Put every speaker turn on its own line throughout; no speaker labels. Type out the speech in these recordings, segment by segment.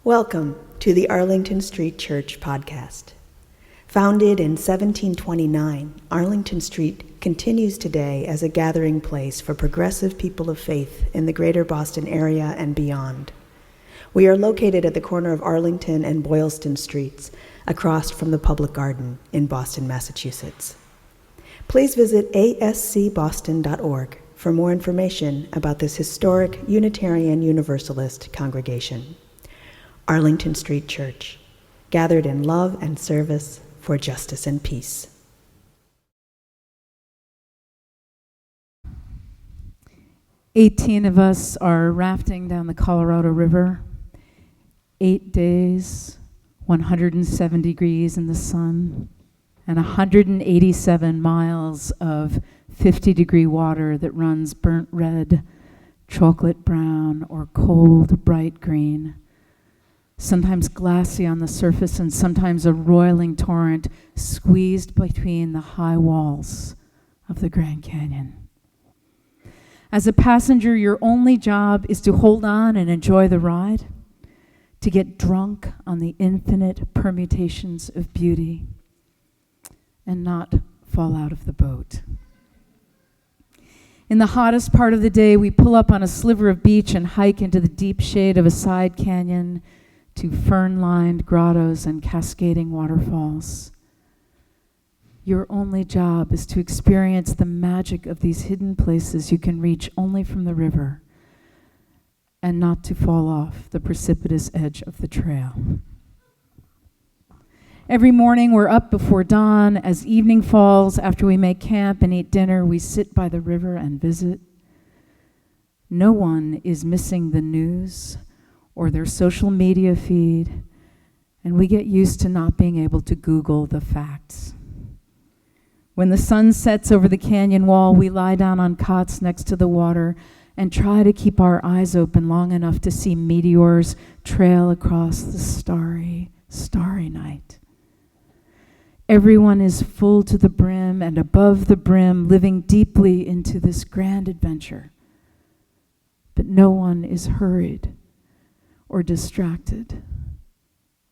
Welcome to the Arlington Street Church podcast. Founded in 1729, Arlington Street continues today as a gathering place for progressive people of faith in the greater Boston area and beyond. We are located at the corner of Arlington and Boylston Streets, across from the Public Garden in Boston, Massachusetts. Please visit ascboston.org for more information about this historic Unitarian Universalist congregation. Arlington Street Church, gathered in love and service for justice and peace.
"18 of us are rafting down the Colorado River. 8 days, 107 degrees in the sun, and 187 miles of 50-degree water that runs burnt red, chocolate brown, or cold, bright green. Sometimes glassy on the surface and sometimes a roiling torrent squeezed between the high walls of the Grand Canyon. As a passenger, your only job is to hold on and enjoy the ride, to get drunk on the infinite permutations of beauty, and not fall out of the boat. In the hottest part of the day, we pull up on a sliver of beach and hike into the deep shade of a side canyon to fern-lined grottos and cascading waterfalls. Your only job is to experience the magic of these hidden places you can reach only from the river, and not to fall off the precipitous edge of the trail. Every morning we're up before dawn. As evening falls, after we make camp and eat dinner, we sit by the river and visit. No one is missing the news or their social media feed, and we get used to not being able to Google the facts. When the sun sets over the canyon wall, we lie down on cots next to the water and try to keep our eyes open long enough to see meteors trail across the starry, starry night. Everyone is full to the brim and above the brim, living deeply into this grand adventure. But no one is hurried or distracted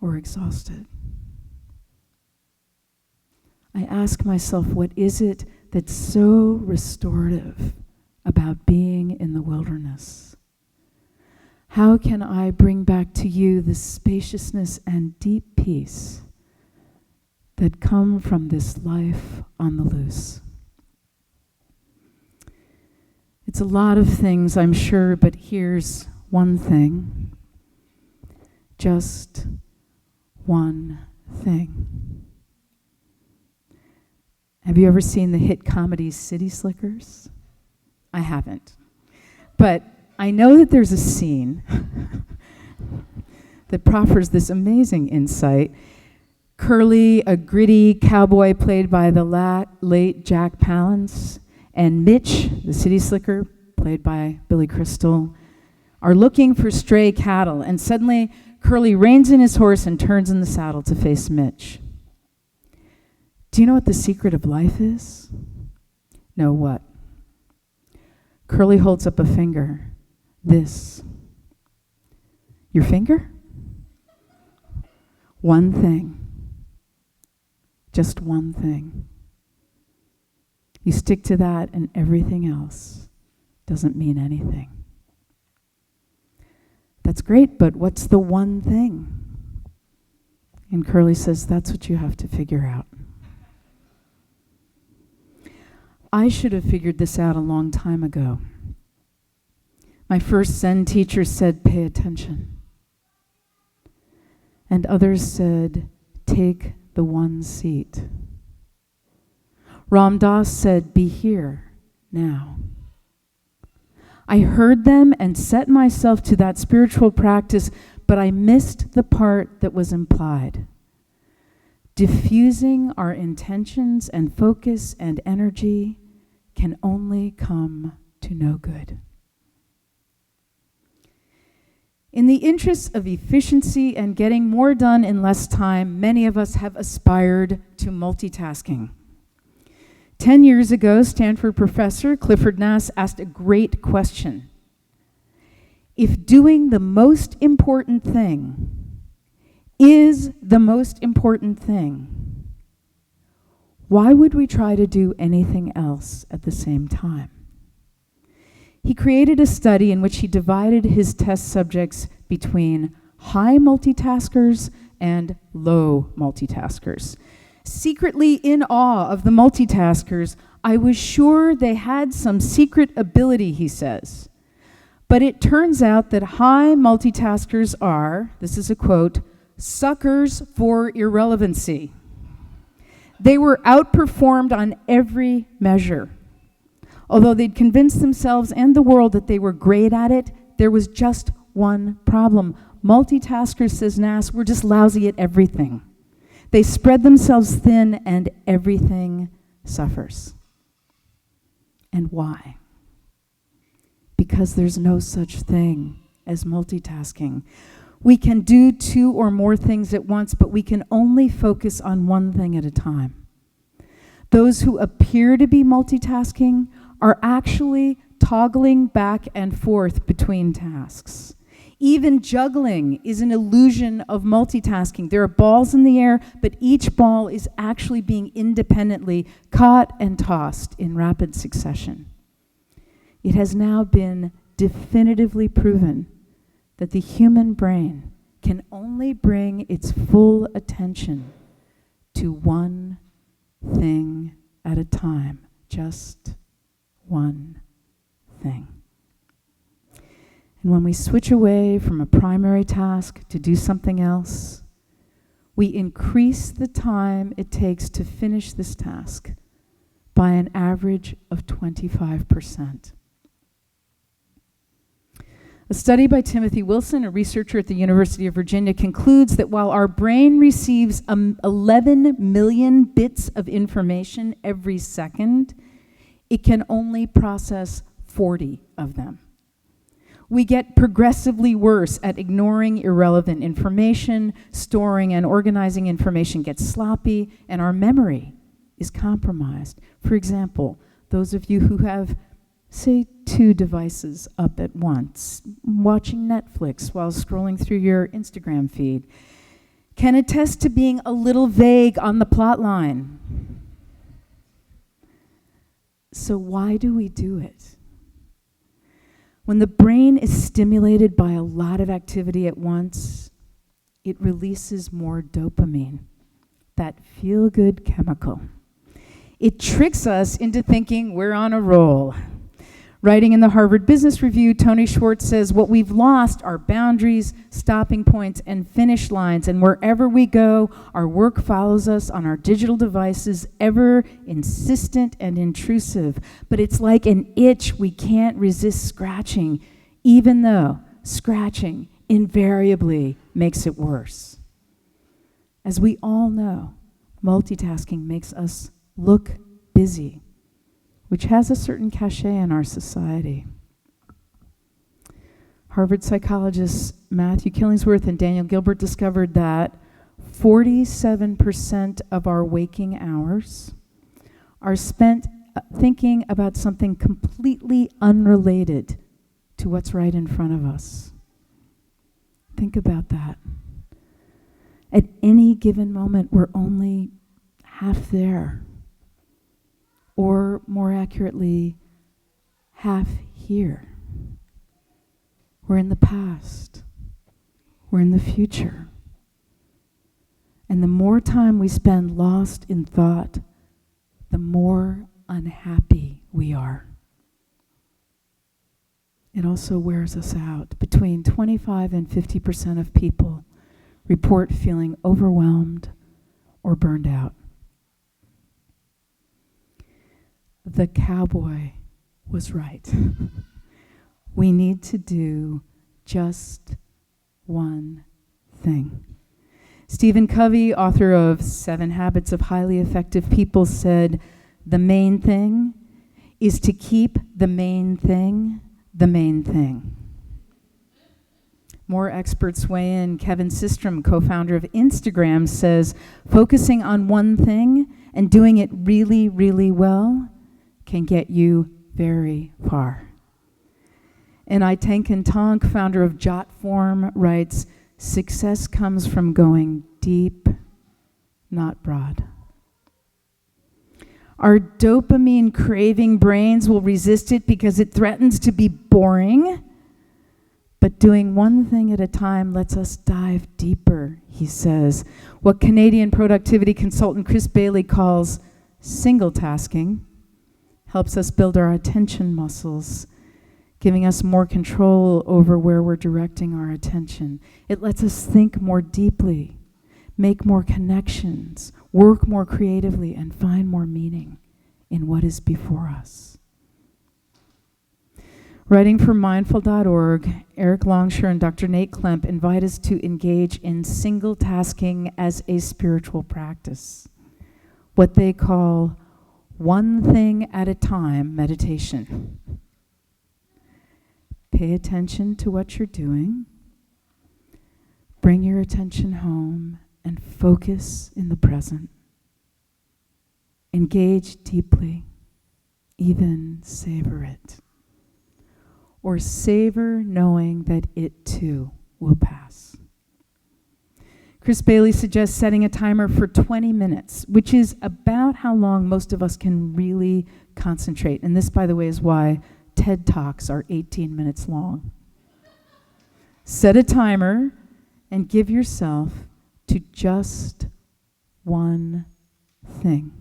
or exhausted. I ask myself, what is it that's so restorative about being in the wilderness? How can I bring back to you the spaciousness and deep peace that come from this life on the loose? It's a lot of things, I'm sure, but here's one thing. Just one thing. Have you ever seen the hit comedy City Slickers? I haven't. But I know that there's a scene that proffers this amazing insight. Curly, a gritty cowboy played by the late Jack Palance, and Mitch, the city slicker, played by Billy Crystal, are looking for stray cattle, and suddenly Curly reins in his horse and turns in the saddle to face Mitch. Do you know what the secret of life is? No, what? Curly holds up a finger. This. Your finger? One thing. Just one thing. You stick to that and everything else doesn't mean anything. That's great, but what's the one thing? And Curly says, that's what you have to figure out. I should have figured this out a long time ago. My first Zen teacher said, pay attention. And others said, take the one seat. Ram Dass said, be here, now. I heard them and set myself to that spiritual practice, but I missed the part that was implied. Diffusing our intentions and focus and energy can only come to no good. In the interest of efficiency and getting more done in less time, many of us have aspired to multitasking. 10 years ago, Stanford professor Clifford Nass asked a great question. If doing the most important thing is the most important thing, why would we try to do anything else at the same time? He created a study in which he divided his test subjects between high multitaskers and low multitaskers. Secretly in awe of the multitaskers, I was sure they had some secret ability, he says. But it turns out that high multitaskers are, this is a quote, suckers for irrelevancy. They were outperformed on every measure. Although they'd convinced themselves and the world that they were great at it, there was just one problem. Multitaskers, says Nass, were just lousy at everything. They spread themselves thin and everything suffers. And why? Because there's no such thing as multitasking. We can do two or more things at once, but we can only focus on one thing at a time. Those who appear to be multitasking are actually toggling back and forth between tasks. Even juggling is an illusion of multitasking. There are balls in the air, but each ball is actually being independently caught and tossed in rapid succession. It has now been definitively proven that the human brain can only bring its full attention to one thing at a time, just one thing. And when we switch away from a primary task to do something else, we increase the time it takes to finish this task by an average of 25%. A study by Timothy Wilson, a researcher at the University of Virginia, concludes that while our brain receives 11 million bits of information every second, it can only process 40 of them. We get progressively worse at ignoring irrelevant information, storing and organizing information gets sloppy, and our memory is compromised. For example, those of you who have, say, 2 devices up at once, watching Netflix while scrolling through your Instagram feed, can attest to being a little vague on the plot line. So why do we do it? When the brain is stimulated by a lot of activity at once, it releases more dopamine, that feel-good chemical. It tricks us into thinking we're on a roll. Writing in the Harvard Business Review, Tony Schwartz says, what we've lost are boundaries, stopping points, and finish lines. And wherever we go, our work follows us on our digital devices, ever insistent and intrusive. But it's like an itch we can't resist scratching, even though scratching invariably makes it worse. As we all know, multitasking makes us look busy, which has a certain cachet in our society. Harvard psychologists Matthew Killingsworth and Daniel Gilbert discovered that 47% of our waking hours are spent thinking about something completely unrelated to what's right in front of us. Think about that. At any given moment, we're only half there. Or more accurately, half here. We're in the past. We're in the future. And the more time we spend lost in thought, the more unhappy we are. It also wears us out. Between 25 and 50% of people report feeling overwhelmed or burned out. The cowboy was right. We need to do just one thing. Stephen Covey, author of 7 Habits of Highly Effective People, said, the main thing is to keep the main thing the main thing. More experts weigh in. Kevin Systrom, co-founder of Instagram, says, focusing on one thing and doing it really, really well can get you very far. And Tenkan Tonk, founder of Jotform, writes, Success comes from going deep, not broad. Our dopamine craving brains will resist it because it threatens to be boring. But doing one thing at a time lets us dive deeper, he says. What Canadian productivity consultant Chris Bailey calls single tasking helps us build our attention muscles, giving us more control over where we're directing our attention. It lets us think more deeply, make more connections, work more creatively, and find more meaning in what is before us. Writing for mindful.org, Eric Longshore and Dr. Nate Klemp invite us to engage in single tasking as a spiritual practice, what they call one thing at a time meditation. Pay attention to what you're doing. Bring your attention home and focus in the present. Engage deeply, even savor it. Or savor knowing that it too will pass. Chris Bailey suggests setting a timer for 20 minutes, which is about how long most of us can really concentrate. And this, by the way, is why TED Talks are 18 minutes long. Set a timer and give yourself to just one thing.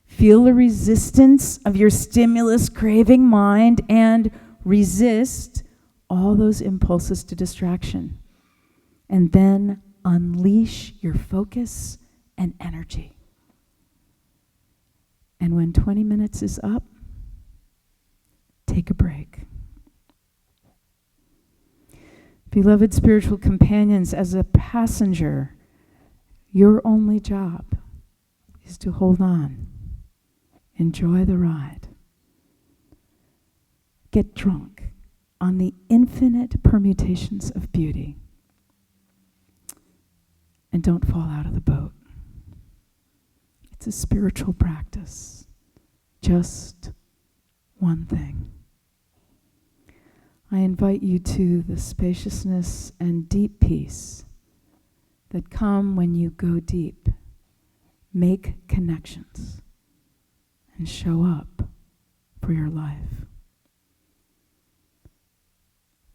Feel the resistance of your stimulus craving mind and resist all those impulses to distraction. And then unleash your focus and energy. And when 20 minutes is up, take a break. Beloved spiritual companions, as a passenger, your only job is to hold on. Enjoy the ride. Get drunk on the infinite permutations of beauty. And don't fall out of the boat. It's a spiritual practice. Just one thing. I invite you to the spaciousness and deep peace that come when you go deep, make connections, and show up for your life.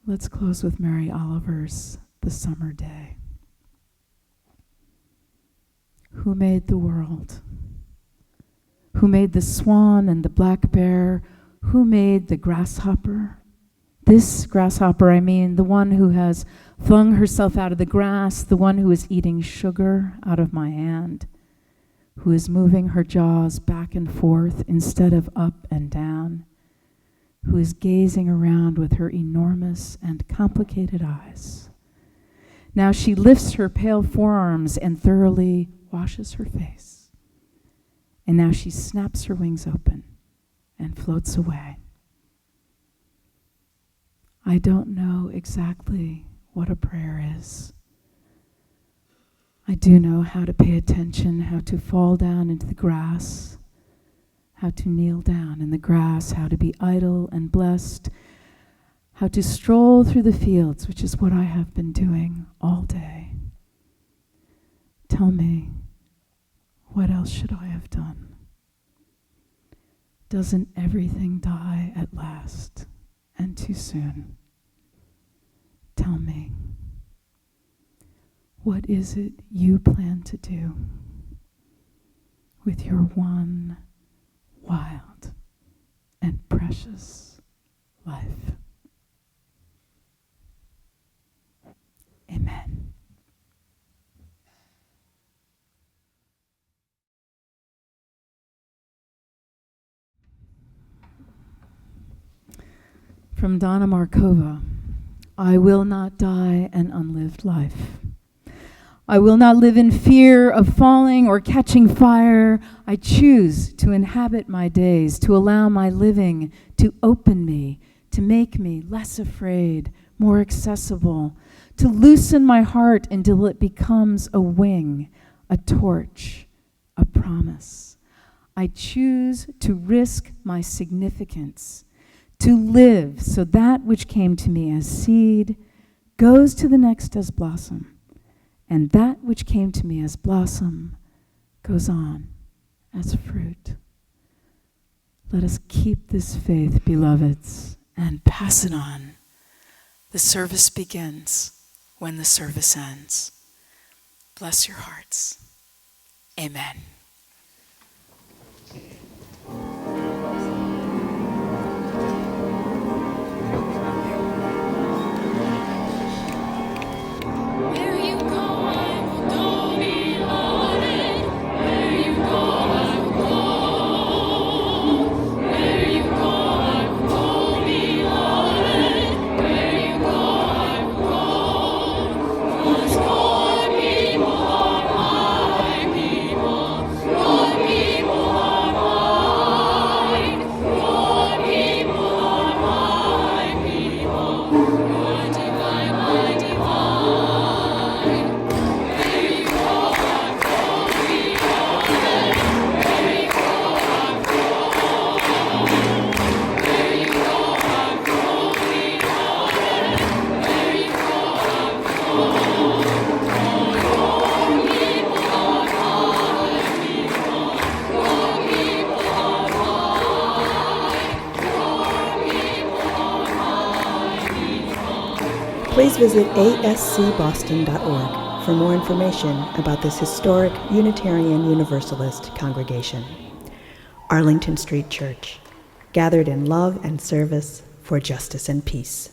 Let's close with Mary Oliver's The Summer Day. Who made the world? Who made the swan and the black bear? Who made the grasshopper? This grasshopper, I mean, the one who has flung herself out of the grass, the one who is eating sugar out of my hand, who is moving her jaws back and forth instead of up and down, who is gazing around with her enormous and complicated eyes. Now she lifts her pale forearms and thoroughly washes her face. And now she snaps her wings open and floats away. I don't know exactly what a prayer is. I do know how to pay attention, how to fall down into the grass, how to kneel down in the grass, how to be idle and blessed, how to stroll through the fields, which is what I have been doing all day. Tell me, what else should I have done? Doesn't everything die at last and too soon? Tell me, what is it you plan to do with your one wild and precious life? Amen. From Donna Markova, I will not die an unlived life. I will not live in fear of falling or catching fire. I choose to inhabit my days, to allow my living to open me, to make me less afraid, more accessible, to loosen my heart until it becomes a wing, a torch, a promise. I choose to risk my significance, to live so that which came to me as seed goes to the next as blossom, and that which came to me as blossom goes on as fruit. Let us keep this faith, beloveds, and pass it on. The service begins when the service ends. Bless your hearts. Amen.
Please visit ascboston.org for more information about this historic Unitarian Universalist congregation. Arlington Street Church, gathered in love and service for justice and peace.